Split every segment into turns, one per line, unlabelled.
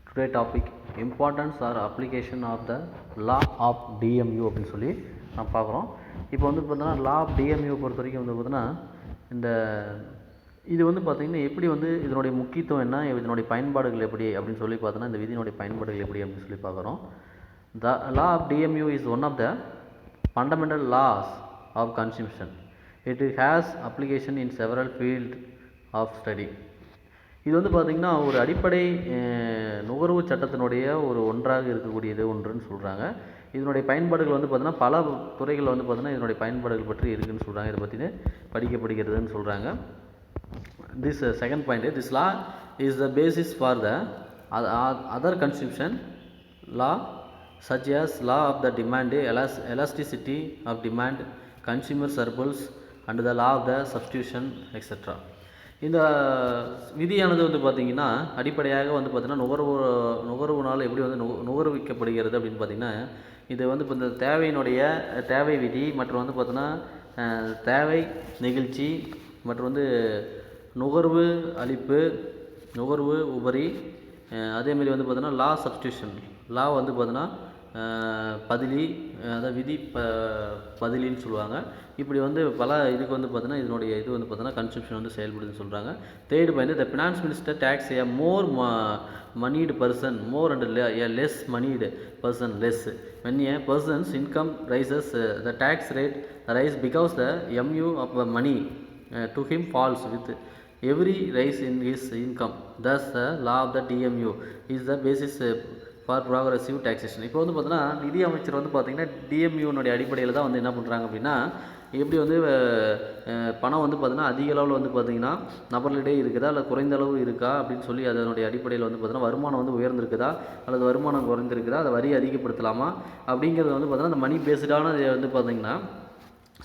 Today topic importance are application of the law of DMU அப்படின்னு சொல்லி நான் பார்க்குறோம். இப்போ வந்து பார்த்தோன்னா லா ஆஃப் டிஎம்யூ பொறுத்த வரைக்கும் வந்து பார்த்தோன்னா இந்த இது வந்து பார்த்திங்கன்னா எப்படி வந்து இதனுடைய முக்கியத்துவம் என்ன, இதனுடைய பயன்பாடுகள் எப்படி அப்படின்னு சொல்லி பார்த்தோன்னா இந்த விதியினுடைய பயன்பாடுகள் எப்படி அப்படின்னு சொல்லி பார்க்குறோம். The law of DMU is one of the fundamental laws of consumption. It has application in several field of study. இது வந்து பார்த்திங்கன்னா ஒரு அடிப்படை நுகர்வு சட்டத்தினுடைய ஒரு ஒன்றாக இருக்கக்கூடியது ஒன்றுன்னு சொல்கிறாங்க. இதனுடைய பயன்பாடுகள் வந்து பார்த்திங்கன்னா பல துறைகளில் வந்து பார்த்திங்கன்னா இதனுடைய பயன்பாடுகள் பற்றி இருக்குதுன்னு சொல்கிறாங்க. இதை பற்றின படிக்கப்படுகிறதுன்னு சொல்கிறாங்க. This second point, this law is the basis for the other consumption law such as law of the demand, elasticity of demand, consumer surplus and the law of the substitution etc. இந்த விதியானது வந்து பார்த்திங்கன்னா அடிப்படையாக வந்து பார்த்திங்கன்னா நுகர்வுனால் எப்படி வந்து நுகர்விக்கப்படுகிறது அப்படின்னு பார்த்திங்கன்னா இது வந்து இப்போ இந்த தேவை விதி மற்றும் வந்து பார்த்தோன்னா தேவை நெகிழ்ச்சி மற்றும் வந்து நுகர்வு அளிப்பு, நுகர்வு உபரி, அதேமாரி வந்து பார்த்தோன்னா லா சப்ஸ்டியூஷன், லா வந்து பார்த்தோன்னா பதிலி, அதாவது விதி பதிலின்னு சொல்லுவாங்க. இப்படி வந்து பல இதுக்கு வந்து பார்த்தோன்னா இதனுடைய இது வந்து பார்த்தோன்னா கன்சம்ஷன் வந்து செயல்படுதுன்னு சொல்கிறாங்க. Third point, the finance minister takes a more moneyed person more and a less moneyed person less. When a person's income rises, the tax rate rise because the mu of money to him falls with every rise in his income. Thus the law of the DMU is the basis for progressive taxation. இப்போ வந்து பார்த்தோன்னா நிதி அமைச்சர் வந்து பார்த்திங்கன்னா டிஎம்யூனுடைய அடிப்படையில் தான் வந்து என்ன பண்ணுறாங்க அப்படின்னா எப்படி வந்து பணம் வந்து பார்த்திங்கன்னா அதிக அளவில் வந்து பார்த்திங்கன்னா நபர்களிடையே இருக்குதா இல்லை குறைந்த அளவு இருக்கா அப்படின்னு சொல்லி அதனுடைய அடிப்படையில் வந்து பார்த்திங்கன்னா வருமானம் வந்து உயர்ந்திருக்குதா அல்லது வருமானம் குறைந்திருக்குதா, அதை வரி அதிகப்படுத்தலாமா அப்படிங்கிறது வந்து பார்த்திங்கன்னா அந்த மணி பேஸ்டான வந்து பார்த்திங்கன்னா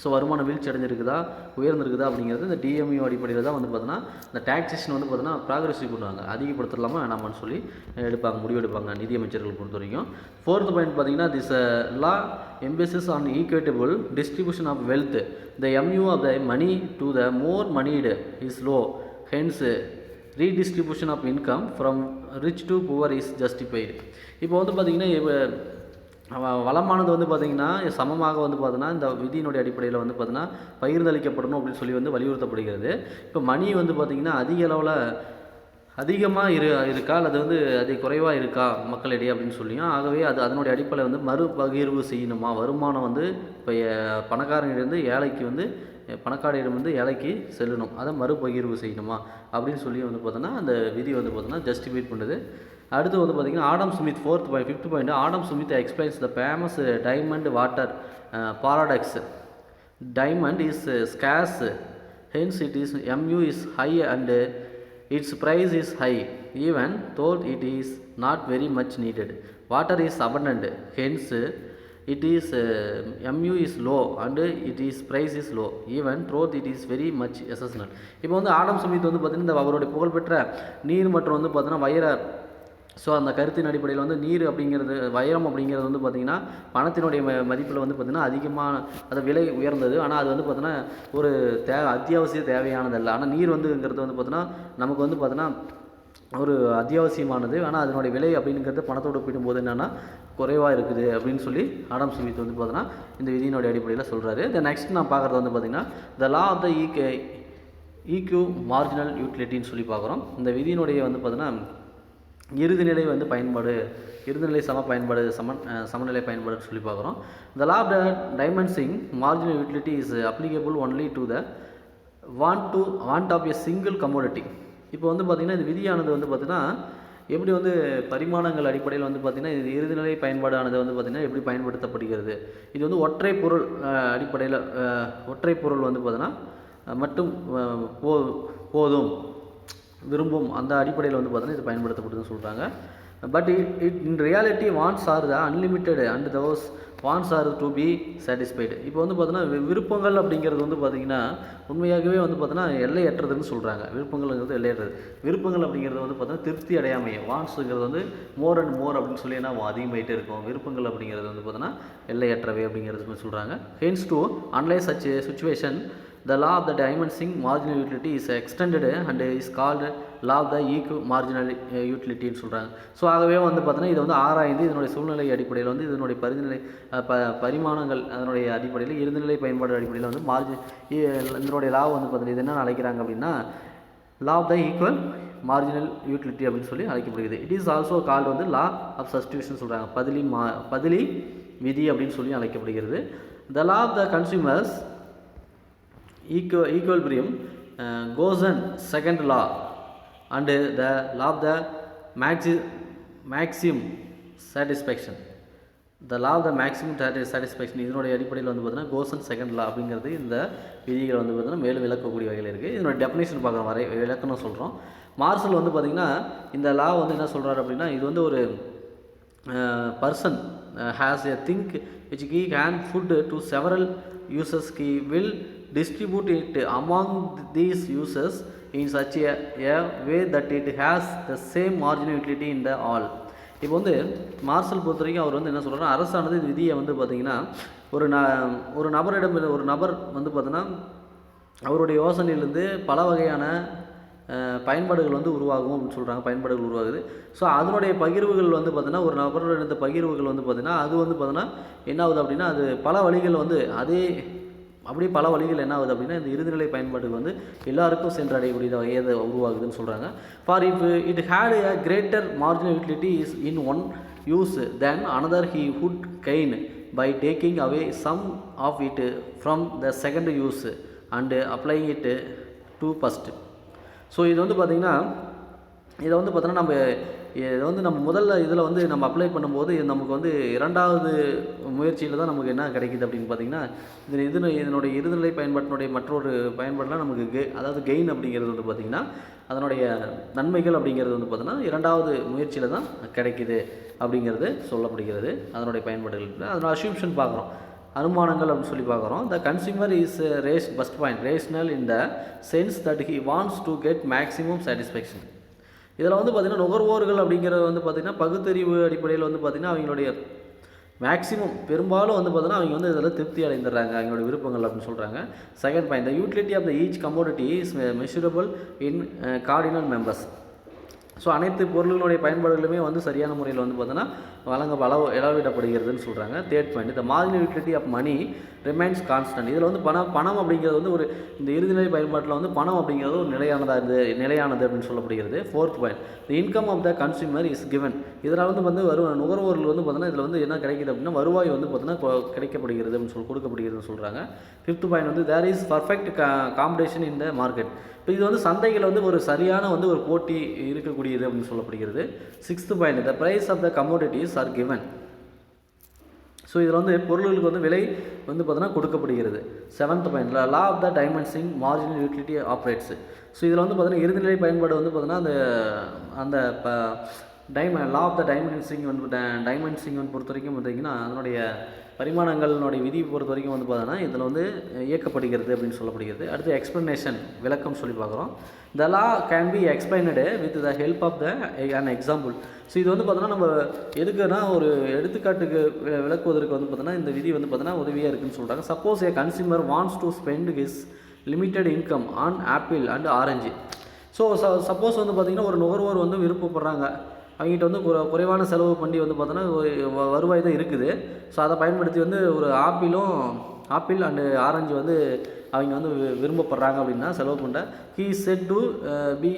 ஸோ வருமானம் வீழ்ச்சி அடைஞ்சிருக்குதா உயர்ந்திருக்குதா அப்படிங்கிறது இந்த டிஎம்யூ அடிப்படையில் தான் வந்து பார்த்தோன்னா இந்த டேக்ஸேஷன் வந்து பார்த்தோன்னா ப்ராக்ரெசிவ் பண்ணுவாங்க, அதிகப்படுத்தலாமா வேணாமான்னு சொல்லி முடிவெடுப்பாங்க நிதியமைச்சர்கள் பொறுத்த வரைக்கும். ஃபோர்த் பாயிண்ட் பார்த்தீங்கன்னா this law emphasis on equitable distribution of wealth. The MU of the money to the more moneyed is low, hence redistribution of income from rich to poor is justified. இப்போ வந்து பார்த்திங்கன்னா வளமானது வந்து பார்த்திங்கன்னா சமமாக வந்து பார்த்தோன்னா இந்த விதியினுடைய அடிப்படையில் வந்து பார்த்தோன்னா பகிர்ந்தளிக்கப்படணும் அப்படின்னு சொல்லி வந்து வலியுறுத்தப்படுகிறது. இப்போ மணி வந்து பார்த்திங்கன்னா அதிக அளவில் அதிகமாக இருக்கா அல்லது வந்து அது குறைவாக இருக்கா மக்களிடையே அப்படின்னு சொல்லியும், ஆகவே அதனுடைய அடிப்படையில் வந்து மறுபகிர்வு செய்யணுமா, வருமானம் வந்து இப்போ பணக்காரனிடந்து ஏழைக்கு வந்து பணக்காரரிடம் வந்து ஏழைக்கு செல்லணும், அதை மறுபகிர்வு செய்யணுமா அப்படின்னு சொல்லி வந்து பார்த்தோன்னா அந்த விதி வந்து பார்த்தோன்னா ஜஸ்டிஃபைட் பண்ணுது. அடுத்து வந்து பார்த்திங்கன்னா Adam Smith fifth point, Adam Smith explains the famous diamond water paradox. Diamond is scares, hence it is mu is high and its price is high even though it is not very much needed. Water is abundant, hence it is mu is low and it is price is low even though it is very much essential. இப்போ வந்து Adam Smith வந்து பார்த்திங்கன்னா அவருடைய புகழ்பெற்ற நீர் மற்றும் வந்து பார்த்தோன்னா வைர, ஸோ அந்த கருத்தின் அடிப்படையில் வந்து நீர் அப்படிங்கிறது வைரம் அப்படிங்கிறது வந்து பார்த்திங்கன்னா பணத்தினுடைய மதிப்பில் வந்து பார்த்திங்கன்னா அதிகமாக அது விலை உயர்ந்தது. ஆனால் அது வந்து பார்த்திங்கன்னா ஒரு அத்தியாவசிய தேவையானதல்ல. ஆனால் நீர் வந்துங்கிறது வந்து பார்த்திங்கன்னா நமக்கு வந்து பார்த்திங்கன்னா ஒரு அத்தியாவசியமானது. ஆனால் அதனுடைய விலை அப்படிங்கிறது பணத்தோடு ஒப்பிடும்போது என்னென்னா குறைவாக இருக்குது அப்படின்னு சொல்லி ஆடம் ஸ்மித் வந்து பார்த்தோன்னா இந்த விதியினுடைய அடிப்படையில் சொல்கிறாரு. த நெக்ஸ்ட் நான் பார்க்குறது வந்து பார்த்திங்கன்னா the law of the equi marginal யூட்டிலிட்டின்னு சொல்லி பார்க்குறோம். இந்த விதியினுடைய வந்து பார்த்திங்கன்னா இறுதிநிலை வந்து பயன்பாடு, இறுதிநிலை சமநிலை பயன்பாடுன்னு சொல்லி பார்க்குறோம். The law of the diminishing marginal utility is applicable only to the want of a single commodity. இப்போ வந்து பார்த்திங்கன்னா இந்த விதியானது வந்து பார்த்திங்கன்னா எப்படி வந்து பரிமாணங்கள் அடிப்படையில் வந்து பார்த்திங்கன்னா இது இறுதிநிலை பயன்பாடானது வந்து பார்த்திங்கன்னா எப்படி பயன்படுத்தப்படுகிறது. இது வந்து ஒற்றை பொருள் அடிப்படையில் ஒற்றை பொருள் வந்து பார்த்திங்கன்னா மட்டும் போதும் விரும்பும் அந்த அடிப்படையில் வந்து பார்த்தோன்னா இது பயன்படுத்தப்படுதுன்னு சொல்கிறாங்க. But it in reality wants are the unlimited and those wants are to be satisfied. இப்போ வந்து பார்த்தோன்னா விருப்பங்கள் அப்படிங்கிறது வந்து பார்த்திங்கன்னா உண்மையாகவே வந்து பார்த்தோன்னா எல்லையற்றதுன்னு சொல்கிறாங்க. விருப்பங்கள்ங்கிறது எல்லையற்றது. விருப்பங்கள் அப்படிங்கிறது வந்து பார்த்தோன்னா திருப்தி அடையாமையே, வாண்ட்ஸுங்கிறது வந்து மோர் அண்ட் மோர் அப்படின்னு சொல்லி என்ன அதிகமாகிட்டே இருக்கும். விருப்பங்கள் அப்படிங்கிறது வந்து பார்த்தோன்னா எல்லையற்றவை அப்படிங்கிறது சொல்கிறாங்க. Hence to analyse such situation the law of the diminishing marginal utility is extended and is called law of the marginal யூட்டிலிட்டின்னு சொல்கிறாங்க. ஸோ ஆகவே வந்து பார்த்தீங்கன்னா இதை வந்து ஆராய்ந்து இதனுடைய சூழ்நிலை அடிப்படையில் வந்து இதனுடைய பரிமாணங்கள் அதனுடைய அடிப்படையில் இருநிலை பயன்பாடு அடிப்படையில் வந்து இதனுடைய லா வந்து பார்த்தீங்கன்னா இது என்ன அழைக்கிறாங்க அப்படின்னா law of the equal marginal utility அப்படின்னு சொல்லி அழைக்கப்படுகிறது. இட் இஸ் ஆல்சோ கால்டு வந்து லா ஆஃப் சப்ஸ்டிடியூஷன் சொல்கிறாங்க, பதிலி விதி அப்படின்னு சொல்லி அழைக்கப்படுகிறது. The law of the consumer's equilibrium goes on second law and the law of the maximum satisfaction. The law of the maximum satisfaction இதனுடைய அடிப்படையில் வந்து பார்த்தீங்கன்னா கோசன் செகண்ட் லா அப்படிங்கிறது இந்த விதிகள் வந்து பார்த்தீங்கன்னா மேலும் விளக்கக்கூடிய வகையில் இருக்குது. இதனுடைய டெஃபினேஷன் பார்க்குறோம், விளக்கணும் சொல்கிறோம். மார்சல் வந்து பார்த்திங்கன்னா இந்த லா வந்து என்ன சொல்கிறாரு அப்படின்னா இது வந்து ஒரு person has a think which he can food to several users, he will distribute it among these users in such a way that it has the same marginal utility in the all. இப்போ வந்து marshal பொறுத்த வரைக்கும் அவர் வந்து என்ன சொல்கிறார், அரசானது இந்த விதியை வந்து பார்த்திங்கன்னா ஒரு நபர் வந்து பார்த்தீங்கன்னா அவருடைய யோசனையிலேருந்து பல வகையான பயன்பாடுகள் வந்து உருவாகும் அப்படின்னு சொல்கிறாங்க, பயன்பாடுகள் உருவாகுது. ஸோ அதனுடைய பகிர்வுகள் வந்து பார்த்தீங்கன்னா ஒரு நபரோட இந்த பகிர்வுகள் வந்து பார்த்திங்கன்னா அது வந்து பார்த்தீங்கன்னா என்ன ஆகுது அப்படின்னா அது பல வழிகள் வந்து அப்படியே பல வழிகள் என்ன ஆகுது அப்படின்னா இந்த இறுதிநிலை பயன்பாட்டுக்கு வந்து எல்லாருக்கும் சென்றடையக்கூடிய வகையை உருவாகுதுன்னு சொல்கிறாங்க. For if it had a greater marginal utility is in one use then another he would gain by taking away some of it from the second use and applying it to first. So இது வந்து பார்த்திங்கன்னா நம்ம முதல்ல இதில் வந்து நம்ம apply பண்ணும்போது நமக்கு வந்து இரண்டாவது முயற்சியில் தான் நமக்கு என்ன கிடைக்கிது அப்படின்னு பார்த்திங்கன்னா இதனுடைய இருநிலை பயன்பாட்டினுடைய மற்றொரு பயன்பாடுலாம் நமக்கு அதாவது கெயின் அப்படிங்கிறது வந்து பார்த்திங்கன்னா அதனுடைய நன்மைகள் அப்படிங்கிறது வந்து பார்த்திங்கன்னா இரண்டாவது முயற்சியில் தான் கிடைக்கிது அப்படிங்கிறது சொல்லப்படுகிறது. அதனுடைய பயன்பாடுகள் அதனோட அஸ்யூம்ஷன் பார்க்குறோம், அனுமானங்கள் அப்படின்னு சொல்லி பார்க்குறோம். த consumer is first point rational in the sense that he wants to get maximum satisfaction. இதில் வந்து பார்த்திங்கன்னா நுகர்வோர்கள் அப்படிங்கிறது வந்து பார்த்திங்கன்னா பகுத்தறிவு அடிப்படையில் வந்து பார்த்திங்கன்னா அவங்களுடைய மேக்ஸிமம் பெரும்பாலும் வந்து பார்த்திங்கன்னா அவங்க வந்து இதில் திருப்தி அடைந்துடுறாங்க அவங்களுடைய விருப்பங்கள் அப்படின்னு சொல்கிறாங்க. Second point the utility of the each commodity is measurable in cardinal members. So அனைத்து பொருள்களுடைய பயன்பாடுகளுமே வந்து சரியான முறையில் வந்து பார்த்தோன்னா அளவிடப்படுகிறதுன்னு சொல்கிறாங்க. Third point the marginal utility of money remains constant. இதில் வந்து பணம் அப்படிங்கிறது வந்து ஒரு இந்த இறுதிநிலை பயன்பாட்டில் வந்து பணம் அப்படிங்கிறது ஒரு நிலையானது அப்படின்னு சொல்லப்படுகிறது. Fourth point the income of the consumer is given. இதனால் வந்து நுகர்வோர்கள் வந்து பார்த்தோன்னா இதில் வந்து என்ன கிடைக்கிது அப்படின்னா வருவாய் வந்து பார்த்தோன்னா கிடைக்கப்படுகிறது அப்படின்னு கொடுக்கப்படுகிறதுன்னு சொல்கிறாங்க. ஃபிஃப்த் பாயிண்ட் வந்து there is perfect competition in the market. இப்போ இது வந்து சந்தையில் வந்து ஒரு சரியான வந்து ஒரு போட்டி இருக்கக்கூடியது அப்படின்னு சொல்லப்படுகிறது. Sixth point the price of the commodities are given. So இதில் வந்து பொருள்களுக்கு வந்து விலை வந்து பார்த்தோன்னா கொடுக்கப்படுகிறது. Seventh point law of the diminishing marginal utility operates. So இதில் வந்து பார்த்தீங்கன்னா இறுதிநிலை பயன்பாடு வந்து பார்த்தோன்னா அந்த லா ஆஃப் த டைமென்ஷனிங் வந்து பொறுத்த வரைக்கும் பார்த்தீங்கன்னா அதனுடைய பரிமாணங்களுடைய விதி பொறுத்த வரைக்கும் வந்து பார்த்தோன்னா இதில் வந்து இயக்கப்படுகிறது அப்படின்னு சொல்லப்படுகிறது. அடுத்து எக்ஸ்ப்ளனேஷன் விளக்கம் சொல்லி பார்க்குறோம். The law can be explained with the help of an example. So இது வந்து பார்த்தோன்னா நம்ம எதுக்குன்னா ஒரு எடுத்துக்காட்டுக்கு விளக்குவதற்கு வந்து பார்த்தோன்னா இந்த விதி வந்து பார்த்தோன்னா உதவியாக இருக்குதுன்னு சொல்கிறாங்க. Suppose a consumer wants to spend his limited income an apple and orange. So suppose வந்து பார்த்திங்கன்னா ஒரு நுகர்வோர் வந்து விருப்பப்படுறாங்க, அவங்ககிட்ட வந்து குறைவான செலவு பண்ணி வந்து பார்த்தோன்னா வருவாய் தான் இருக்குது. ஸோ அதை பயன்படுத்தி வந்து ஒரு ஆப்பிள் அண்டு ஆரஞ்சு வந்து அவங்க வந்து விரும்பப்படுறாங்க அப்படின்னா செலவு பண்ண he set to be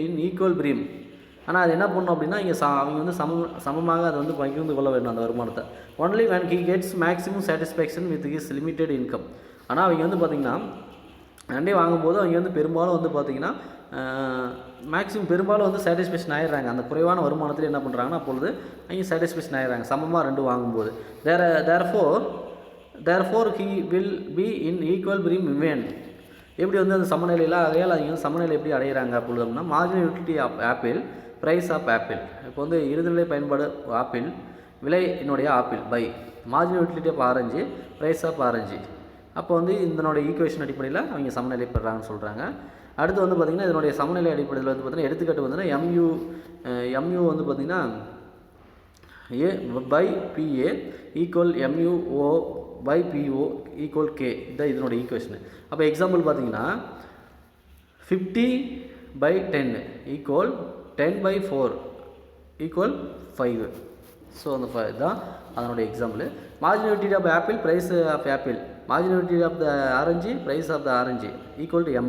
in equilibrium. ஆனால் அது என்ன பண்ணணும் அப்படின்னா அவங்க வந்து சமமாக அதை வந்து பகிர்ந்து கொள்ள வேண்டும் அந்த வருமானத்தை. Only when he gets maximum satisfaction with his limited income. ஆனால் அவங்க வந்து பார்த்திங்கன்னா ரெண்டே வாங்கும்போது அவங்க வந்து பெரும்பாலும் வந்து பார்த்திங்கன்னா பெரும்பாலும் வந்து சாட்டிஸ்ஃபேக்ஷன் ஆகிடுறாங்க. அந்த குறைவான வருமானத்தில் என்ன பண்ணுறாங்கன்னா அப்பொழுது அவங்க சாட்டிஸ்ஃபேக்ஷன் ஆகிடுறாங்க சமமாக ரெண்டு வாங்கும்போது. Therefore he will be in equilibrium women. எப்படி வந்து அந்த சமநிலையில் ஆகையால் அவங்க வந்து சமநிலை எப்படி அடைகிறாங்க அப்பொழுது அப்படின்னா marginal utility of apple price of apple. இப்போ வந்து இறுதிநிலை பயன்பாடு ஆப்பிள் விலை என்னுடைய apple by marginal utility of orange price of orange. அப்போ வந்து இதனுடைய ஈக்குவேஷன் அடிப்படையில் அவங்க சமநிலை பெறாங்கன்னு சொல்கிறாங்க. அடுத்து வந்து பார்த்திங்கன்னா இதனுடைய சமநிலை அடிப்படையில் வந்து பார்த்திங்கன்னா எடுத்துக்காட்டு வந்து எம்யூ வந்து பார்த்திங்கன்னா A by PA equal MUO by PO equal K. இதுதான் இதனுடைய ஈக்குவேஷனு. அப்போ எக்ஸாம்பிள் பார்த்திங்கன்னா 50 by 10 equal 10 by 4 equal 5. So அந்த தான் அதனுடைய example. Marginal utility of apple, price of apple, marginal utility of the orange, price of the orange equal to M.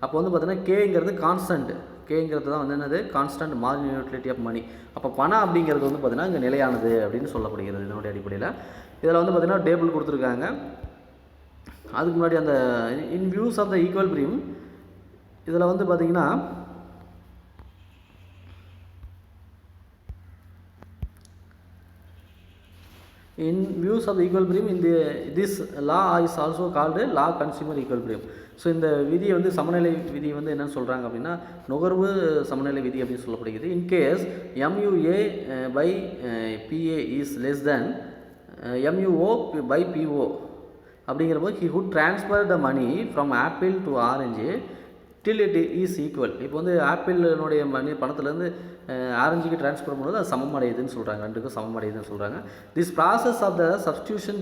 அப்போ வந்து பார்த்தீங்கன்னா கேங்கிறது கான்ஸ்டன்ட், கேங்கிறது தான் வந்து என்னது constant marginal utility of money. அப்போ பணம் அப்படிங்கிறது வந்து பார்த்திங்கன்னா இங்கே நிலையானது அப்படின்னு சொல்லப்படுகிறது இதனுடைய அடிப்படையில். இதில் வந்து பார்த்திங்கன்னா டேபிள் கொடுத்துருக்காங்க. அதுக்கு முன்னாடி அந்த இன் வியூஸ் ஆஃப் த ஈக்குவலிபிரியம் இதில் வந்து பார்த்திங்கன்னா in views of the equilibrium in this law is also called law consumer equilibrium. So இந்த விதியை வந்து சமநிலை விதி வந்து என்னென்னு சொல்கிறாங்க அப்படின்னா நுகர்வு சமநிலை விதி அப்படின்னு சொல்லப்படுகிறது. In case MUA by PA is less than MUO by PO அப்படிங்கிறப்போ he would transfer the money from apple to orange till it is equal. இப்போ வந்து ஆப்பிளினுடைய மணி பணத்துலேருந்து ஆரஞ்சுக்கு ட்ரான்ஸ்ஃபர் பண்ணும்போது அது சமமடையுதுன்னு சொல்கிறாங்க, ரெண்டுக்கும் சமமடையுதுன்னு சொல்கிறாங்க. This process of the substitution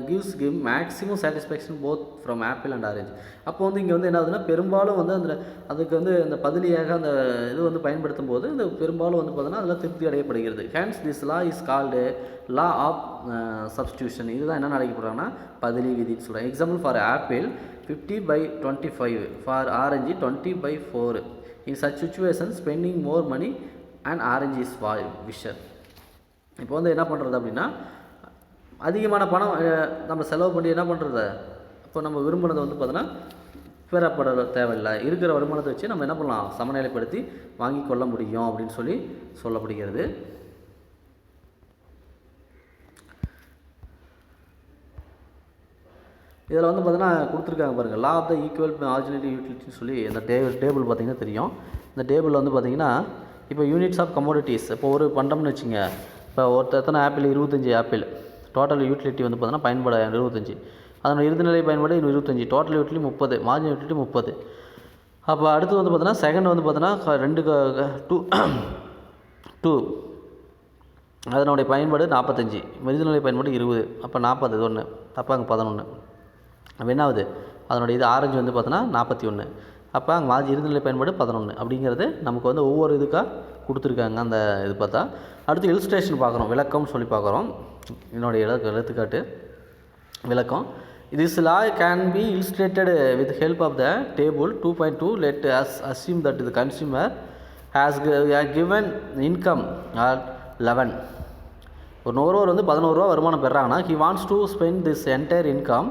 gives maximum satisfaction both from apple and orange. அப்போ வந்து இங்கே வந்து என்ன ஆகுதுன்னா பெரும்பாலும் வந்து அந்த அதுக்கு வந்து அந்த பதிலியாக அந்த இது வந்து பயன்படுத்தும் போது இந்த பெரும்பாலும் வந்து பார்த்தோன்னா அதில் திருப்தி அடையப்படுகிறது. Hence this law is called law of substitution. இதுதான் என்ன அழைக்கப்படுறாங்கன்னா பதிலி விதின்னு சொல்கிறாங்க. Example for apple 50 by 25, for orange 20 by 4. In such situation spending more money and orange is wisher. இப்போ வந்து என்ன பண்ணுறது அப்படின்னா அதிகமான பணம் நம்ம செலவு பண்ணி என்ன பண்ணுறது, இப்போ நம்ம விரும்பினதை வந்து பார்த்தோன்னா பெறப்பட தேவையில்லை, இருக்கிற வருமானத்தை வச்சு நம்ம என்ன பண்ணலாம் சமநிலைப்படுத்தி வாங்கி கொள்ள முடியும் அப்படின்னு சொல்லி சொல்லப்படுகிறது. இதில் வந்து பார்த்தீங்கன்னா கொடுத்துருக்காங்க பாருங்கள், law of the equal marginal யூட்டிலிட்டின்னு சொல்லி இந்த டேபிள் பார்த்திங்கன்னா தெரியும். இந்த டேபிளில் வந்து பார்த்திங்கன்னா இப்போ யூனிட்ஸ் ஆஃப் கமோடிட்டிஸ், இப்போ ஒரு பண்டம்னு வச்சுங்க, இப்போ எத்தனை ஆப்பிள் 25 ஆப்பிள், டோட்டல் யூட்டிலிட்டி வந்து பார்த்தீங்கன்னா பயன்பாடு 25, அதனோட இறுதிநிலை பயன்பாடு 25, டோட்டல் யூட்டிலிட்டி 30, மார்ஜினல் யூட்டிலிட்டி 30. அப்போ அடுத்து வந்து பார்த்தீங்கன்னா செகண்ட் வந்து பார்த்தீங்கன்னா 2 அதனுடைய பயன்பாடு 45, இறுதிநிலை பயன்பாடு 20, அப்போ 40 இது ஒன்று, அப்போ அங்கே 11. அப்போ என்ன ஆகுது அதனுடைய இது ஆரஞ்சு வந்து பார்த்தோன்னா 41, அப்போ அங்கே இறுதிநிலை பயன்பாடு 11 அப்படிங்கிறது நமக்கு வந்து ஒவ்வொரு இதுக்காக கொடுத்துருக்காங்க. அந்த இது பார்த்தா அடுத்து இல்ஸ்ட்ரேஷன் பார்க்குறோம், விளக்கம்னு சொல்லி பார்க்குறோம். என்னுடைய எடுத்துக்காட்டு விளக்கம். This law can B illustrated with help of the table 2.2. let us assume that the consumer has given income at 11. ஒரு நுகர்வோர் வந்து 11 ரூபா வருமானம் பெறாங்கன்னா he wants to spend this entire income,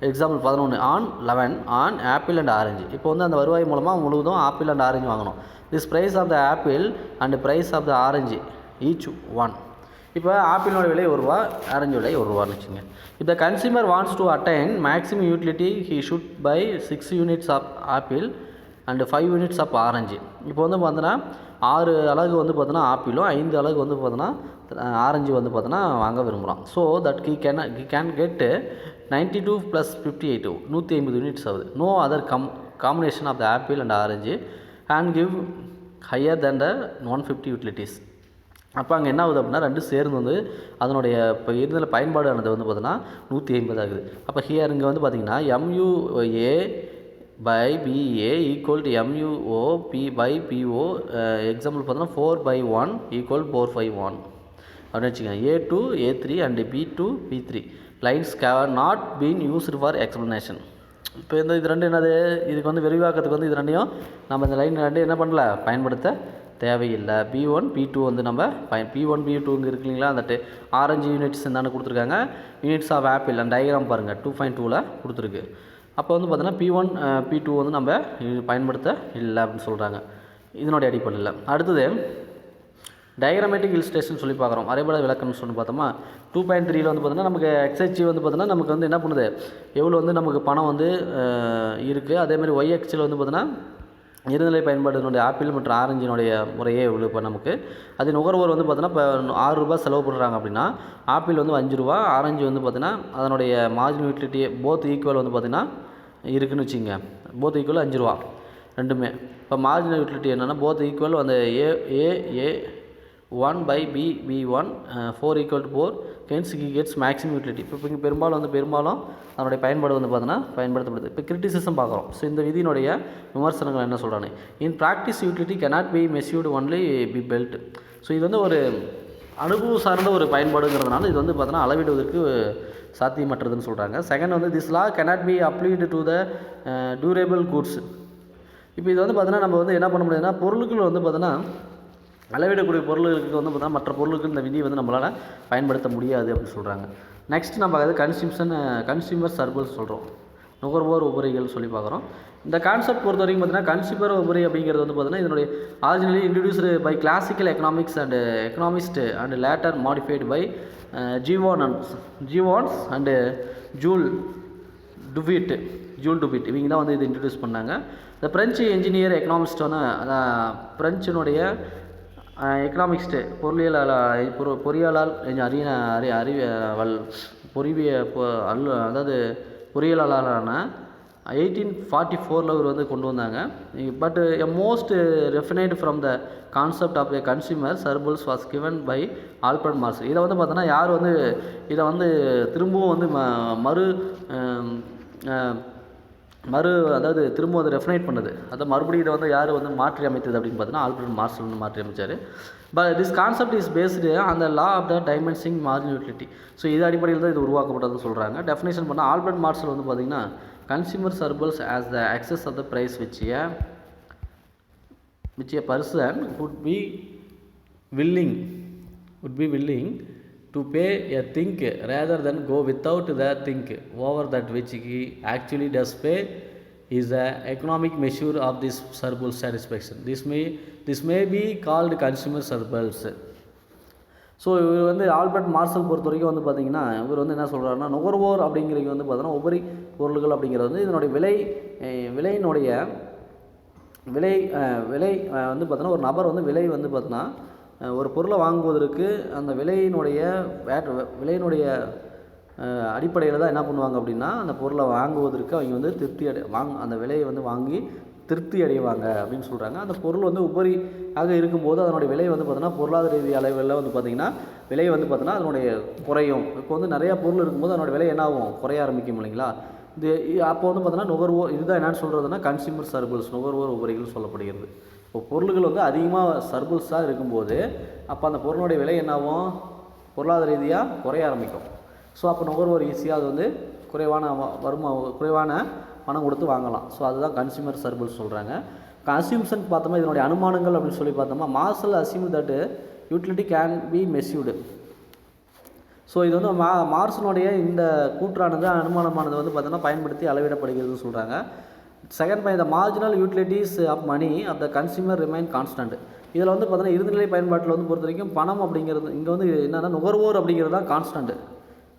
example 11 on 11 on apple and orange. இப்போ வந்து அந்த வருவாய் மூலமாக முழுவதும் ஆப்பிள் அண்ட் ஆரஞ்சு வாங்கணும். This price of the apple and price of the orange each 1. இப்போ ஆப்பிளோட விலை 1 ரூபா, ஆரஞ்சு விலை 1 ரூபான்னு வச்சுங்க. if the consumer wants to attain maximum utility he should buy 6 units of apple and 5 units of orange. இப்போ வந்து பார்த்தோன்னா 6 அலகு வந்து பார்த்தோன்னா ஆப்பிளும் 5 அலகு வந்து பார்த்தோன்னா ஆரஞ்சு வந்து பார்த்தோன்னா வாங்க விரும்புகிறோம். So that he can get 92 + 58 150 units ஆகுது. No other combination of the apple and orange and give higher than the 150 utilities. அப்போ அங்கே என்ன ஆகுது அப்படின்னா ரெண்டு சேர்ந்து வந்து அதனுடைய இப்போ இருந்த பயன்பாடானது வந்து பார்த்தோன்னா 150 ஆகுது. அப்போ ஹியர் இங்கே வந்து பார்த்திங்கன்னா MUA by BA equal to MUO by PO. Example பார்த்தோன்னா 4/1 = 4/1 அப்படின்னு வச்சுக்கோங்க. A2 A3 and B2 B3 lines care not been used for explanation. இப்போ இது ரெண்டு என்னது இதுக்கு வந்து விரிவாக்கத்துக்கு வந்து இது ரெண்டையும் நம்ம இந்த லைன் ரெண்டு என்ன பண்ணல பயன்படுத்த தேவையில்லை. B1 B2 வந்து நம்ம P1 B2 இங்கே இருக்கு இல்லைங்களா, அந்த ஆரஞ்சு யூனிட்ஸ் என்னென்னு கொடுத்துருக்காங்க. யூனிட்ஸ் ஆஃப் ஆப்பிள் அந்த டயக்ராம் பாருங்கள் 2.2ல் கொடுத்துருக்கு. அப்போ வந்து பார்த்தீங்கன்னா P1 P2 வந்து நம்ம பயன்படுத்த இல்லை அப்படின்னு சொல்கிறாங்க இதனுடைய அடிப்படையில். அடுத்தது டயக்ராமேட்டிக் இல்லஸ்ட்ரேஷன் சொல்லி பார்க்குறோம். வரைபட விளக்கம்னு சொல்லி பார்த்தோமா 2.3ல் வந்து பார்த்தோன்னா நமக்கு எக்ஸ்ஹெச் வந்து பார்த்தோன்னா நமக்கு வந்து என்ன பண்ணுது எவ்வளோ வந்து நமக்கு பணம் வந்து இருக்குது. அதேமாதிரி ஒய்எக்ஸில் வந்து பார்த்தோன்னா இறுதிநிலை பயன்பாடுனுடைய ஆப்பிள் மற்றும் ஆரஞ்சினுடைய முறையே எவ்வளோ இப்போ நமக்கு. அது நுகர்வோர் வந்து பார்த்தோன்னா இப்போ 6 ரூபா செலவு பண்ணுறாங்க அப்படின்னா ஆப்பிள் வந்து 5 ரூபா, ஆரஞ்சு வந்து பார்த்தீங்கன்னா அதனுடைய மார்ஜினல் யூட்டிலிட்டி போத் ஈக்குவல் வந்து பார்த்திங்கன்னா இருக்குதுன்னு வச்சுங்க. போத் ஈக்குவல் 5 ரூபா ரெண்டுமே. இப்போ மார்ஜினல் யூட்டிலிட்டி என்னென்னா போத் ஈக்குவல் அந்த ஏ 1 by B1 4 equal to 4 hence he gets maximum utility. இப்போ இங்கே பெரும்பாலும் அதனுடைய பயன்பாடு வந்து பார்த்தோன்னா பயன்படுத்தப்படுது. இப்போ கிரிட்டிசிசம் பார்க்குறோம். ஸோ இந்த விதியினுடைய விமர்சனங்கள் என்ன சொல்கிறாங்க, இன் practice utility cannot be measured only be built. So இது வந்து ஒரு அனுபவ சார்ந்த ஒரு பயன்பாடுங்கிறதுனால இது வந்து பார்த்தோன்னா அளவிடுவதற்கு சாத்தியமற்றதுன்னு சொல்கிறாங்க. செகண்ட் வந்து this law cannot be applied to the durable goods. இப்போ இது வந்து பார்த்தோன்னா நம்ம வந்து என்ன பண்ண முடியுதுன்னா பொருட்கள் வந்து பார்த்தோன்னா அளவிடக்கூடிய பொருளுக்கு வந்து பார்த்தா மற்ற பொருளுக்கு இந்த விதியை வந்து நம்மளால் பயன்படுத்த முடியாது அப்படின்னு சொல்கிறாங்க. நெக்ஸ்ட் நம்ம பார்க்குறது கன்சியூமர் சர்பிள்ஸ் சொல்கிறோம், நுகர்வோர் உபரிகள் சொல்லி பார்க்குறோம். இந்த கான்செப்ட் பொறுத்த வரைக்கும் பார்த்தீங்கன்னா கன்சியூமர் உபரி அப்படிங்கிறது வந்து பார்த்தீங்கன்னா இதனுடைய originally introduced by classical economics and economist and later modified by Jevons and Jules Dupuit இவங்க தான் வந்து இது இன்ட்ரடியூஸ் பண்ணாங்க. இந்த பிரெஞ்சு என்ஜினியர் எக்கனாமிஸ்டான பிரெஞ்சினுடைய எக்கனாமிக்ஸ்ட்டு பொறியியலால் அதாவது பொறியியலாளரான 1844 இவர் வந்து கொண்டு வந்தாங்க. But a most refined from the concept of a consumer surplus was given by Alfred Marshall. இதை வந்து பார்த்தோன்னா யார் வந்து இதை வந்து திரும்பவும் வந்து அதாவது திரும்ப வந்து ரெஃபனைட் பண்ணுது, அதை மறுபடியும் இதை வந்து யார் வந்து மாற்றி அமைத்தது அப்படின்னு பார்த்தீங்கன்னா ஆல்ஃபிரட் மார்க்ஸ் வந்து மாற்றி அமைச்சார். But this concept is based on the law of the diminishing marginal utility. So இது அடிப்படையில் தான் இது உருவாக்கப்பட்டதுன்னு சொல்கிறாங்க. டெஃபினேஷன் பண்ணால் ஆல்ஃபிரட் மார்க்ஸில் வந்து பார்த்திங்கன்னா consumer surplus as the excess of the price which a person would be willing to pay a thing rather than go without the thing over that which he actually does pay is the economic measure of this surplus satisfaction. This may be called consumer surplus. So இவர் வந்து Albert marshal பொறுத்த வரைக்கும் வந்து பார்த்திங்கன்னா இவர் வந்து என்ன சொல்கிறாருன்னா நுகர்வோர் அப்படிங்கிறது வந்து பார்த்தோன்னா உபரி பொருள்கள் அப்படிங்கிறது வந்து இதனுடைய விலையினுடைய விலை வந்து பார்த்தோன்னா ஒரு நபர் வந்து விலை வந்து பார்த்தோன்னா ஒரு பொருளை வாங்குவதற்கு அந்த விலையினுடைய அடிப்படையில் தான் என்ன பண்ணுவாங்க அப்படின்னா அந்த பொருளை வாங்குவதற்கு அவங்க வந்து அந்த விலையை வந்து வாங்கி திருப்தி அடைவாங்க அப்படின்னு சொல்கிறாங்க. அந்த பொருள் வந்து உபரியாக இருக்கும்போது அதனுடைய விலை வந்து பார்த்தோன்னா பொருளாதார ரீதி அளவில் வந்து பார்த்திங்கன்னா விலை வந்து பார்த்தோன்னா அதனுடைய குறையும். இப்போ வந்து நிறையா பொருள் இருக்கும்போது அதனுடைய விலை என்ன ஆகும், குறைய ஆரம்பிக்கும் இல்லைங்களா. இது அப்போ வந்து பார்த்தோன்னா நுகர்வோர் இதுதான் என்னென்னு சொல்கிறதுனா கன்சியூமர் சர்பிள்ஸ் நுகர்வோர் உபரிகள் சொல்லப்படுகிறது. இப்போ பொருள்கள் வந்து அதிகமாக சர்பிள்ஸாக இருக்கும்போது அப்போ அந்த பொருளுடைய விலை என்னாகும், பொருளாதார ரீதியாக குறைய ஆரம்பிக்கும். ஸோ அப்போ நுகர்வோர் ஈஸியாக அது வந்து குறைவான பணம் கொடுத்து வாங்கலாம். ஸோ அதுதான் கன்சியூமர் சர்பிள்ஸ் சொல்கிறாங்க. கன்சியூம்ஷன் பார்த்தோமா இதனுடைய அனுமானங்கள் அப்படின்னு சொல்லி பார்த்தோமா Marshall assume that utility can be measured. So இது வந்து மார்சனுடைய இந்த கூற்றானது அனுமானமானது வந்து பார்த்தோன்னா பயன்படுத்தி அளவிடப்படுகிறதுன்னு சொல்கிறாங்க. Second point, the marginal utilities of money of the consumer remain constant. இதில் வந்து பார்த்தோன்னா இறுதிநிலை பயன்பாட்டில் வந்து பொறுத்த வரைக்கும் பணம் அப்படிங்கிறது இங்கே வந்து என்னென்னா நுகர்வோர் அப்படிங்கிறது தான் constant.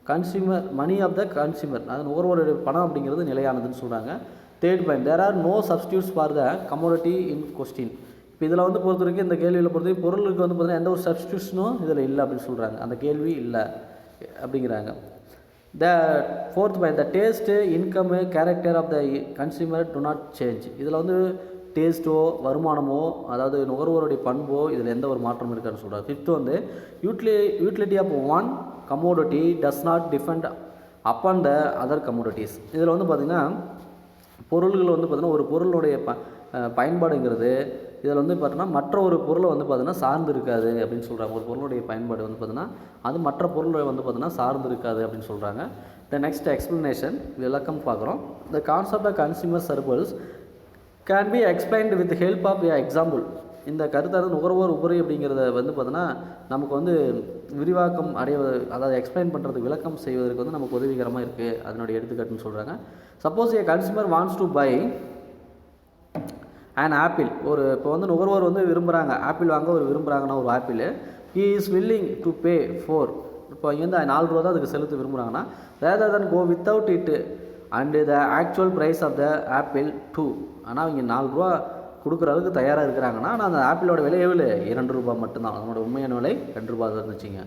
Consumer money of the consumer அது நுகர்வோருடைய பணம் அப்படிங்கிறது நிலையானதுன்னு சொல்கிறாங்க. Third point, there are no substitutes for the commodity in question. இப்போ இதில் வந்து பொறுத்த வரைக்கும் இந்த கேள்வியில் பொறுத்த வரைக்கும் பொருளுக்கு வந்து பார்த்தீங்கன்னா எந்த ஒரு சப்ஸ்டியூஷனும் இதில் இல்லை அப்படின்னு சொல்கிறாங்க. அந்த கேள்வி இல்லை அப்படிங்கிறாங்க. The fourth point, the taste income character of the consumer do not change. இதில் வந்து டேஸ்ட்டோ வருமானமோ அதாவது நுகர்வோருடைய பண்போ இதில் எந்த ஒரு மாற்றமும் இருக்கான்னு சொல்கிறாங்க. ஃபிஃப்த்து வந்து utility of one commodity does not depend upon the other commodities. இதில் வந்து பார்த்திங்கன்னா பொருள்கள் வந்து பார்த்திங்கன்னா ஒரு பொருளுடைய பயன்பாடுங்கிறது இதில் வந்து பார்த்தோன்னா மற்ற ஒரு பொருளை வந்து பார்த்தீங்கன்னா சார்ந்து இருக்காது அப்படின்னு சொல்கிறாங்க. ஒரு பொருளுடைய பயன்பாடு வந்து பார்த்தீங்கன்னா அது மற்ற பொருளை வந்து பார்த்தீங்கன்னா சார்ந்து இருக்காது அப்படின்னு சொல்கிறாங்க. த நெக்ஸ்ட் எக்ஸ்ப்ளனேஷன் விளக்கம் பார்க்குறோம். The concept of consumer surplus can be explained with help of a example. இந்த கருத்தானது நுகர்வோர் உபரி அப்படிங்கிறத வந்து பார்த்தோன்னா நமக்கு வந்து விரிவாக்கம் அதாவது எக்ஸ்பிளைன் பண்ணுறதுக்கு விளக்கம் செய்வதற்கு வந்து நமக்கு உதவிகரமாக இருக்குது. அதனுடைய எடுத்துக்காட்டுன்னு சொல்கிறாங்க. Suppose a consumer wants to buy and apple. இப்போ வந்து நுகர்வோர் வந்து விரும்புகிறாங்க ஆப்பிள் வாங்க விரும்புகிறாங்கன்னா ஒரு apple he is willing to pay 4. இப்போ இங்கே வந்து 4 ரூபா தான் அதுக்கு செலுத்த விரும்புகிறாங்கன்னா rather than go without it and the actual price of the apple 2. ஆனால் அவங்க 4 ரூபா கொடுக்குற அளவுக்கு தயாராக இருக்கிறாங்கன்னா ஆனால் அந்த ஆப்பிளோட விலை எவ்வளோ 2 ரூபா மட்டும்தான். அதனோட உண்மையான விலை 2 ரூபா தான் வச்சுங்க.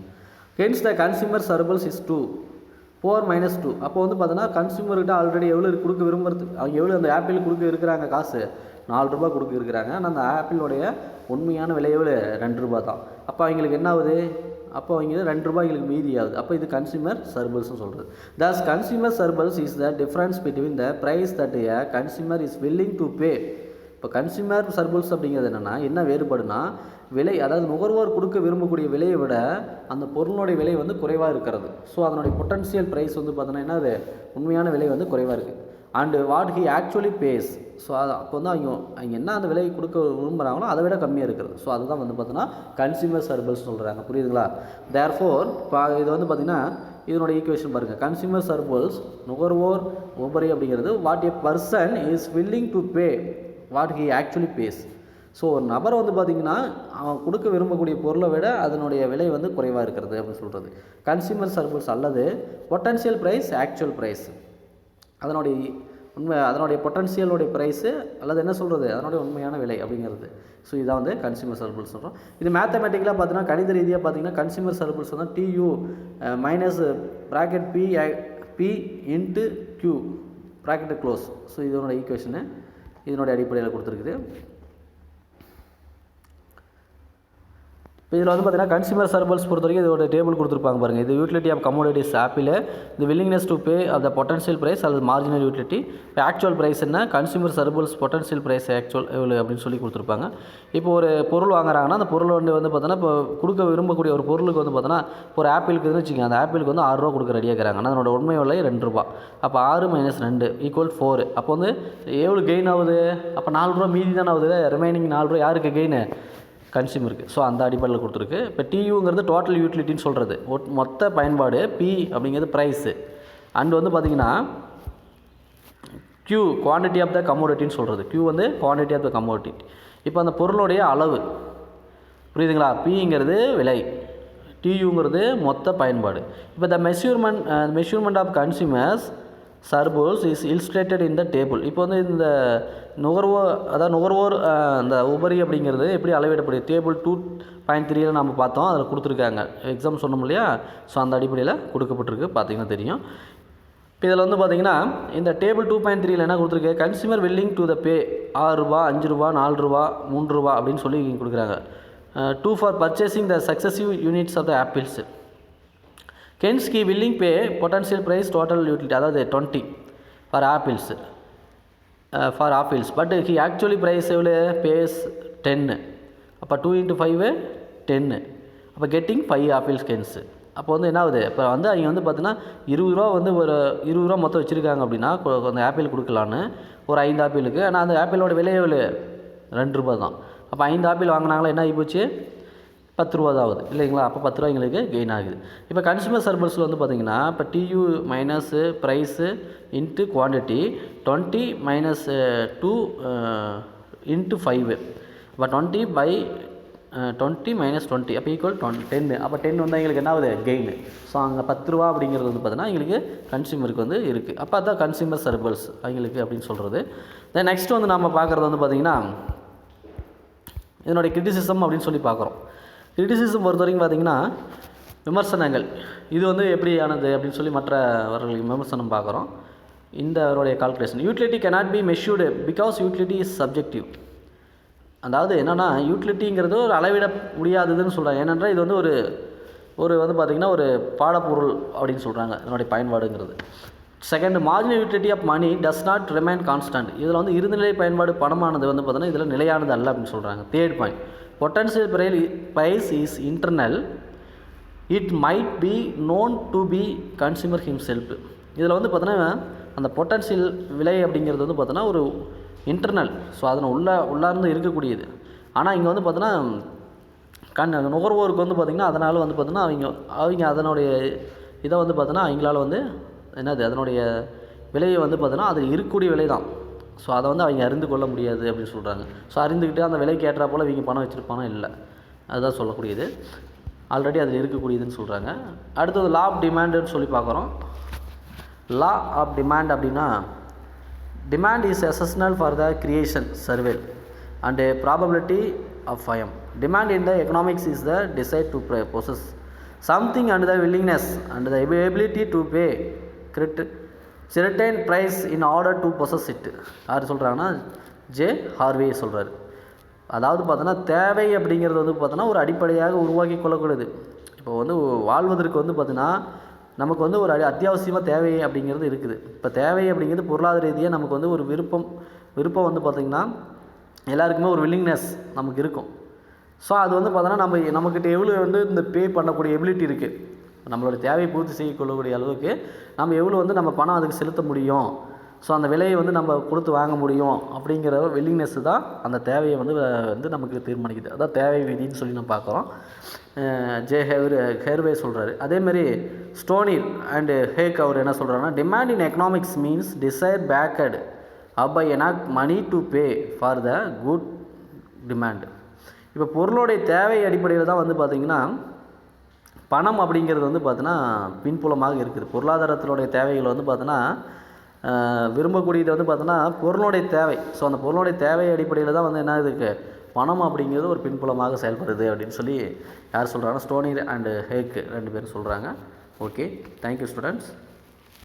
Hence the consumer surplus is 2 4 - 2. அப்போ வந்து பார்த்தோன்னா கன்சியூமர்கிட்ட ஆல்ரெடி எவ்வளோ கொடுக்க விரும்புறது அவங்க எவ்வளோ அந்த ஆப்பிள் கொடுக்க இருக்கிறாங்க காசு ரூபா கொடுக்க இருக்கிறாங்க. ஆனால் அந்த ஆப்பிளோடைய உண்மையான விலையை ₹2 தான். அப்போ அவங்களுக்கு என்ன ஆகுது, அப்போ அவங்க ₹2 எங்களுக்கு மீதி ஆகுது. அப்போ இது கன்சியூமர் சர்பிள்ஸ்னு சொல்கிறது. Thus consumer surplus is the difference between the price that a consumer is willing to pay. இப்போ கன்சியூமர் சர்பிள்ஸ் அப்படிங்கிறது என்னென்னா என்ன வேறுபடுனா, விலை, அதாவது நுகர்வோர் கொடுக்க விரும்பக்கூடிய விலையை விட அந்த பொருளுடைய விலை குறைவாக இருக்கிறது. ஸோ அதனுடைய பொட்டன்ஷியல் ப்ரைஸ் பார்த்தோன்னா என்னது, உண்மையான விலை குறைவாக இருக்குது. And what he actually pays, so அது அப்போ அவங்க என்ன அந்த விலை கொடுக்க விரும்புகிறாங்களோ அதை விட கம்மியாக இருக்கிறது. ஸோ அதுதான் பார்த்தோன்னா கன்சியூமர் சர்பிள்ஸ் சொல்கிறாங்க. புரியுதுங்களா? தேர்ஃபோர் இப்போ இது பார்த்திங்கன்னா இதனுடைய ஈக்குவேஷன் பாருங்கள். கன்சியூமர் சர்பிள்ஸ் நுகர்வோர் உபரி அப்படிங்கிறது what a person is willing to pay what he actually pays. So ஒரு நபர் பார்த்திங்கன்னா அவன் கொடுக்க விரும்பக்கூடிய பொருளை விட அதனுடைய விலை குறைவாக இருக்கிறது அப்படின்னு சொல்கிறது கன்சியூமர் சர்பிள்ஸ். அல்லது பொட்டன்ஷியல் ப்ரைஸ் ஆக்சுவல் ப்ரைஸ், அதனுடைய பொட்டன்ஷியலுடைய ப்ரைஸு அல்லது என்ன சொல்கிறது அதனுடைய உண்மையான விலை அப்படிங்கிறது. ஸோ இதான் கன்சியூமர் சர்பிள்ஸ் சொல்கிறோம். இது மேத்தமெட்டிக்கலாக பார்த்தீங்கன்னா கணித ரீதியாக பார்த்தீங்கன்னா consumer surplus TU minus bracket P into Q bracket close. So இதனோட ஈக்குவேஷனு இதனுடைய அடிப்படையில் கொடுத்துருக்குது. இப்போ இதில் பார்த்தீங்கன்னா கன்சியூமர் சர்பிள்ஸ் பொறுத்த வரைக்கும் இதோட டேபிள் கொடுத்துருப்பாங்க பாருங்கள். இது யூட்டிலிட்டி ஆஃப் கமோடிட்டிஸ் ஆப்பில் இந்த willingness to pay of the potential price அல்லது மார்ஜினல் யூட்டிலிட்டி. இப்போ ஆக்சுவல் ப்ரைஸ் என்ன, consumer surplus potential price actual எவ்வளோ அப்படின்னு சொல்லி கொடுத்துருப்பாங்க. இப்போ ஒரு பொருள் வாங்குறாங்கன்னா அந்த பொருள் பார்த்தோன்னா இப்போ கொடுக்க விரும்பக்கூடிய ஒரு பொருளுக்கு பார்த்தோன்னா ஒரு ஆப்பிளுக்கு வச்சுக்கோங்க, அந்த ஆப்பிளுக்கு ₹6 கொடுக்க ரெடியாக இருக்கிறாங்க. ஆனால் அதனோட உண்மை விலை ₹2. அப்போ 6 - 2 = 4. அப்போ எவ்வளோ கெயின் ஆகுது, அப்போ ₹4 மீதி தானே ஆகுது. ரிமைனிங் ₹4 யாருக்கு கெயின், கன்சியூமருக்கு. ஸோ அந்த அடிப்படையில் கொடுத்துருக்கு. இப்போ டியூங்கிறது டோட்டல் யூட்டிலிட்டின்னு சொல்கிறது, மொத்த பயன்பாடு. பி அப்படிங்கிறது ப்ரைஸு. அண்ட் பார்த்திங்கன்னா Q குவான்டிட்டி ஆஃப் த கமோடிட்டின்னு சொல்கிறது. Q quantity of the commodity. இப்போ அந்த பொருளுடைய அளவு, புரியுதுங்களா? பிங்கிறது விலை, டியூங்கிறது மொத்த பயன்பாடு. இப்போ the measurement of consumers surplus is illustrated in the table. இப்போ இந்த நுகர்வோர் அந்த உபரி அப்படிங்கிறது எப்படி அளவிடப்படுது, டேபிள் 2.3 நம்ம பார்த்தோம், அதில் கொடுத்துருக்காங்க. எக்ஸாம் சொன்னோம் இல்லையா? ஸோ அந்த அடிப்படையில் கொடுக்கப்பட்டிருக்கு, பார்த்தீங்கன்னா தெரியும். இப்போ இதில் பார்த்தீங்கன்னா இந்த டேபிள் 2.3 என்ன கொடுத்துருக்கு, consumer willing to the pay ₹6, ₹5, ₹4, ₹3 அப்படின்னு சொல்லி கொடுக்குறாங்க. 2 for purchasing the successive units of the apples. Hence he willing pay potential price total utility, அதாவது 20 for apples, but he actually price எவ்வளோ pays 10. அப்போ 2 × 5 10. அப்போ getting 5 apples hence. அப்போ என்ன ஆகுது, இப்போ அவங்க பார்த்தீங்கன்னா ₹20 ஒரு ₹20 மொத்தம் வச்சுருக்காங்க அப்படின்னா அந்த ஆப்பிள் கொடுக்கலான்னு ஒரு 5 ஆப்பிளுக்கு. ஆனால் அந்த ஆப்பிளோட விலை எவ்வளோ, ₹2 தான். அப்போ 5 ஆப்பிள் வாங்கினாங்களா என்ன ஆகி போச்சு, ₹10 தான் ஆகுது இல்லைங்களா? அப்போ ₹10 எங்களுக்கு கெயின் ஆகுது. இப்போ கன்சியூமர் சர்பிள்ஸில் பார்த்தீங்கன்னா இப்போ due minus price into quantity 20 - 2 × 5. அப்போ 20 / 20 - 20 அப்போ ஈக்குவல் 10. அப்போ 10 எங்களுக்கு என்ன ஆகுது, கெயின். ஸோ அங்கே ₹10 அப்படிங்கிறது பார்த்தீங்கன்னா எங்களுக்கு கன்சியூமருக்கு இருக்குது. அப்போ அதுதான் கன்சியூமர் சர்பிள்ஸ் அவங்களுக்கு அப்படின்னு சொல்கிறது. தென் நெக்ஸ்ட் நம்ம பார்க்குறது பார்த்தீங்கன்னா இதனுடைய கிரிட்டிசிசம் அப்படின்னு சொல்லி பார்க்குறோம். கிரிட்டிசிசம் பொறுத்த வரைக்கும் பார்த்திங்கன்னா விமர்சனங்கள், இது எப்படியானது அப்படின்னு சொல்லி மற்றவர்களுக்கு விமர்சனம் பார்க்குறோம். இந்த அவருடைய calculation utility cannot be measured because utility is subjective. அதாவது என்னென்னா யூட்டிலிட்டிங்கிறது ஒரு அளவிட முடியாததுன்னு சொல்கிறாங்க. ஏனென்றால் இது பார்த்திங்கன்னா ஒரு பாடப்பொருள் அப்படின்னு சொல்கிறாங்க இதனுடைய பயன்பாடுங்கிறது. Second, marginal utility of money does not remain constant. இதில் இருநிலை பயன்பாடு பணமானது பார்த்தீங்கன்னா இதில் நிலையானது அல்ல அப்படின்னு சொல்கிறாங்க. Third point, potential price is internal, it might be known to be consumer himself. இதில் பார்த்தீங்கன்னா அந்த பொட்டன்ஷியல் விலை அப்படிங்கிறது பார்த்தோன்னா ஒரு இன்டர்னல், ஸோ அதனை உள்ளார்ந்து இருக்கக்கூடியது. ஆனால் இங்கே பார்த்தோன்னா நுகர்வோருக்கு பார்த்திங்கன்னா அதனால் பார்த்தோன்னா அவங்க அதனுடைய இதை பார்த்தோன்னா அவங்களால என்னது அதனுடைய விலையை பார்த்தோன்னா அது இருக்கக்கூடிய விலை தான். ஸோ அதை அவங்க அறிந்து கொள்ள முடியாது அப்படின்னு சொல்கிறாங்க. ஸோ அறிந்துக்கிட்டு அந்த விலைக்கு ஏற்றா போல் இவங்க பணம் வச்சுருப்பானோ இல்லை, அதுதான் சொல்லக்கூடியது. ஆல்ரெடி அதில் இருக்கக்கூடியதுன்னு சொல்கிறாங்க. அடுத்தது லா ஆஃப் டிமாண்டுன்னு சொல்லி பார்க்குறோம். லா ஆஃப் டிமாண்ட் அப்படின்னா demand is essential for the creation survival and probability of firm. Demand in the economics is the desire to possess something and the willingness and the ability to pay certain price in order to possess it. யார் சொல்கிறாங்கன்னா J Harvey சொல்கிறாரு. அதாவது பார்த்தோன்னா தேவை அப்படிங்கிறது வந்து பார்த்தோன்னா ஒரு அடிப்படையாக உருவாக்கி கொள்ளக்கூடியது. இப்போ வந்து வாழ்வதற்கு வந்து பார்த்தீங்கன்னா நமக்கு வந்து ஒரு அத்தியாவசியமாக தேவை அப்படிங்கிறது இருக்குது. இப்போ தேவை அப்படிங்கிறது பொருளாதார ரீதியாக நமக்கு வந்து ஒரு விருப்பம் வந்து பார்த்திங்கன்னா எல்லாருக்குமே ஒரு வில்லிங்னஸ் நமக்கு இருக்கும். ஸோ அது வந்து பார்த்தோன்னா நம்மக்கிட்ட எவ்வளோ வந்து இந்த பே பண்ணக்கூடிய எபிலிட்டி இருக்குது, நம்மளோட தேவையை பூர்த்தி செய்யக்கூடிய அளவுக்கு நம்ம எவ்வளோ வந்து நம்ம பணம் அதுக்கு செலுத்த முடியும், ஸோ அந்த விலையை வந்து நம்ம கொடுத்து வாங்க முடியும் அப்படிங்கிற வில்லிங்னஸ் தான் அந்த தேவையை வந்து நமக்கு தீர்மானிக்குது. அதான் தேவை விதின்னு சொல்லி நம்ம பார்க்குறோம். ஜே ஹேர்வே சொல்கிறாரு. அதேமாதிரி ஸ்டோனிர் அண்டு ஹேக் அவர் என்ன சொல்கிறாருன்னா, demand in economics means desire backed up by எனாக்ட் money to pay for the good demand. இப்போ பொருளுடைய தேவை அடிப்படையில் தான் வந்து பார்த்திங்கன்னா பணம் அப்படிங்கிறது வந்து பார்த்தோன்னா பின்புலமாக இருக்குது. பொருளாதாரத்தினுடைய தேவைகள் வந்து பார்த்தோன்னா விரும்பக்கூடியது வந்து பார்த்தோன்னா பொருளுடைய தேவை. ஸோ அந்த பொருளுடைய தேவை அடிப்படையில் தான் வந்து என்ன இதுக்கு பணம் அப்படிங்கிறது ஒரு பின்புலமாக செயல்படுது அப்படின்னு சொல்லி யார் சொல்கிறாங்கன்னா ஸ்டோனிர் அண்டு ஹேக் 2 பேரும் சொல்கிறாங்க. Okay, thank you students.